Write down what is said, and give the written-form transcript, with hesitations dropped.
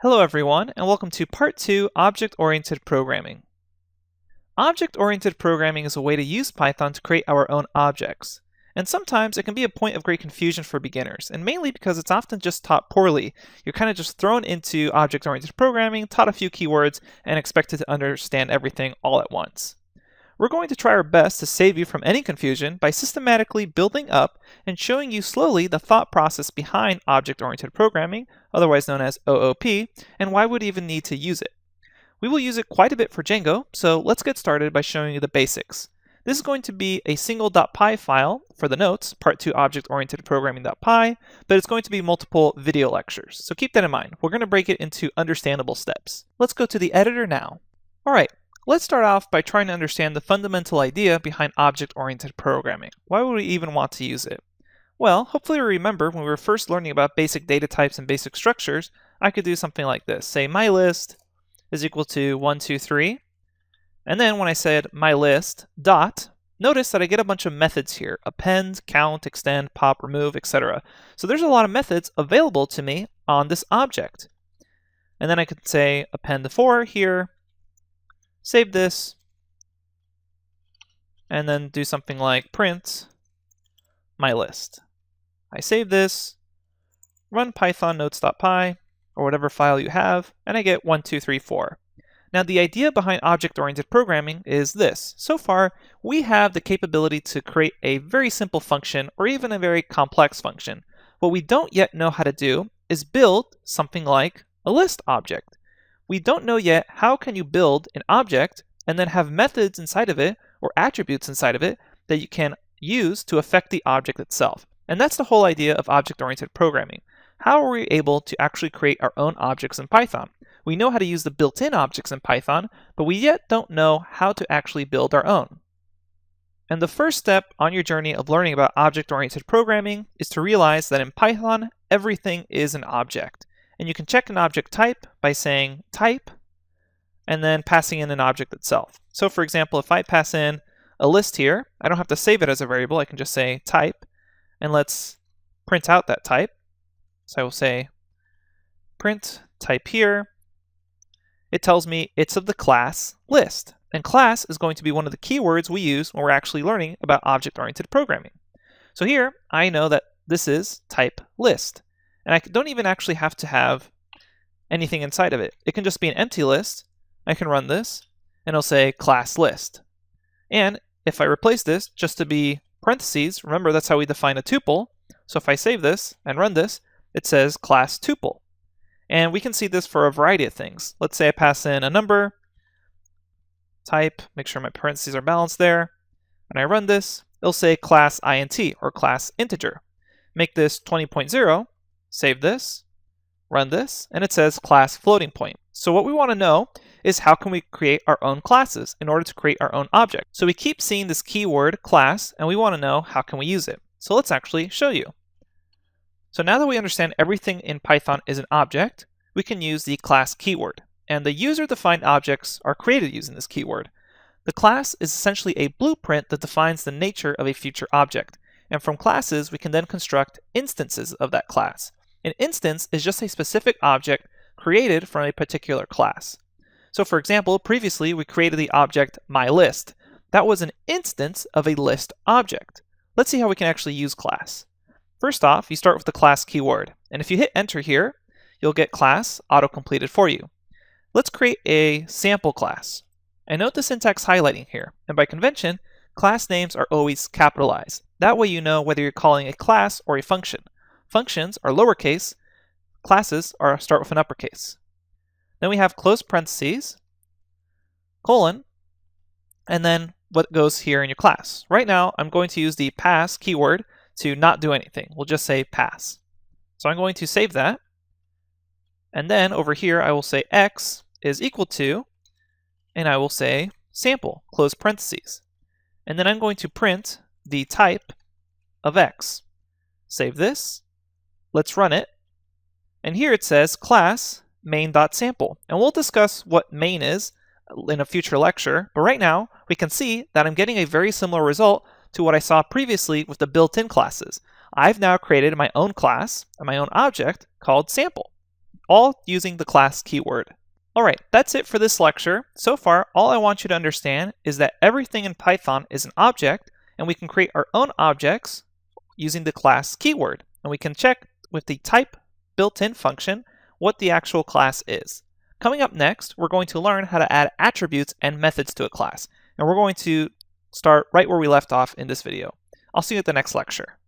Hello everyone, and welcome to Part 2, Object-Oriented Programming. Object-oriented programming is a way to use Python to create our own objects. And sometimes it can be a point of great confusion for beginners, and mainly because it's often just taught poorly. You're kind of just thrown into object-oriented programming, taught a few keywords, and expected to understand everything all at once. We're going to try our best to save you from any confusion by systematically building up and showing you slowly the thought process behind object-oriented programming, otherwise known as OOP, and why we'd even need to use it. We will use it quite a bit for Django, so let's get started by showing you the basics. This is going to be a single .py file for the notes, part 2 object-oriented programming.py, but it's going to be multiple video lectures. So keep that in mind. We're going to break it into understandable steps. Let's go to the editor now. Alright, let's start off by trying to understand the fundamental idea behind object-oriented programming. Why would we even want to use it? Well, hopefully you remember when we were first learning about basic data types and basic structures, I could do something like this. Say my list is equal to 1, 2, 3. And then when I said my list dot, notice that I get a bunch of methods here: append, count, extend, pop, remove, etc. So there's a lot of methods available to me on this object. And then I could say append 4 here, save this, and then do something like print my list. I save this, run python notes.py, or whatever file you have, and I get 1, 2, 3, 4. Now the idea behind object-oriented programming is this. So far, we have the capability to create a very simple function or even a very complex function. What we don't yet know how to do is build something like a list object. We don't know yet how can you build an object and then have methods inside of it or attributes inside of it that you can use to affect the object itself. And that's the whole idea of object-oriented programming. How are we able to actually create our own objects in Python? We know how to use the built-in objects in Python, but we yet don't know how to actually build our own. And the first step on your journey of learning about object-oriented programming is to realize that in Python, everything is an object. And you can check an object type by saying type, and then passing in an object itself. So for example, if I pass in a list here, I don't have to save it as a variable, I can just say type, and let's print out that type. So I will say print type here. It tells me it's of the class list. And class is going to be one of the keywords we use when we're actually learning about object-oriented programming. So here, I know that this is type list. And I don't even actually have to have anything inside of it. It can just be an empty list. I can run this, and it'll say class list. And if I replace this just to be parentheses, remember that's how we define a tuple. So if I save this and run this, it says class tuple. And we can see this for a variety of things. Let's say I pass in a number, type, make sure my parentheses are balanced there, and I run this, it'll say class int, or class integer. Make this 20.0, save this, run this, and it says class floating point. So what we want to know is how can we create our own classes in order to create our own object. So we keep seeing this keyword class, and we want to know how can we use it. So let's actually show you. So now that we understand everything in Python is an object, we can use the class keyword. And the user-defined objects are created using this keyword. The class is essentially a blueprint that defines the nature of a future object. And from classes, we can then construct instances of that class. An instance is just a specific object created from a particular class. So for example, previously we created the object myList. That was an instance of a list object. Let's see how we can actually use class. First off, you start with the class keyword, and if you hit enter here, you'll get class auto-completed for you. Let's create a sample class. And note the syntax highlighting here, and by convention, class names are always capitalized. That way you know whether you're calling a class or a function. Functions are lowercase, classes start with an uppercase. Then we have close parentheses, colon, and then what goes here in your class. Right now, I'm going to use the pass keyword to not do anything. We'll just say pass. So I'm going to save that. And then over here, I will say x is equal to, and I will say sample, close parentheses. And then I'm going to print the type of x. Save this. Let's run it. And here it says class main.sample. And we'll discuss what main is in a future lecture. But right now, we can see that I'm getting a very similar result to what I saw previously with the built-in classes. I've now created my own class and my own object called sample. all using the class keyword. Alright, that's it for this lecture. So far, all I want you to understand is that everything in Python is an object, and we can create our own objects using the class keyword. And we can check with the type built-in function what the actual class is. Coming up next, we're going to learn how to add attributes and methods to a class. And we're going to start right where we left off in this video. I'll see you at the next lecture.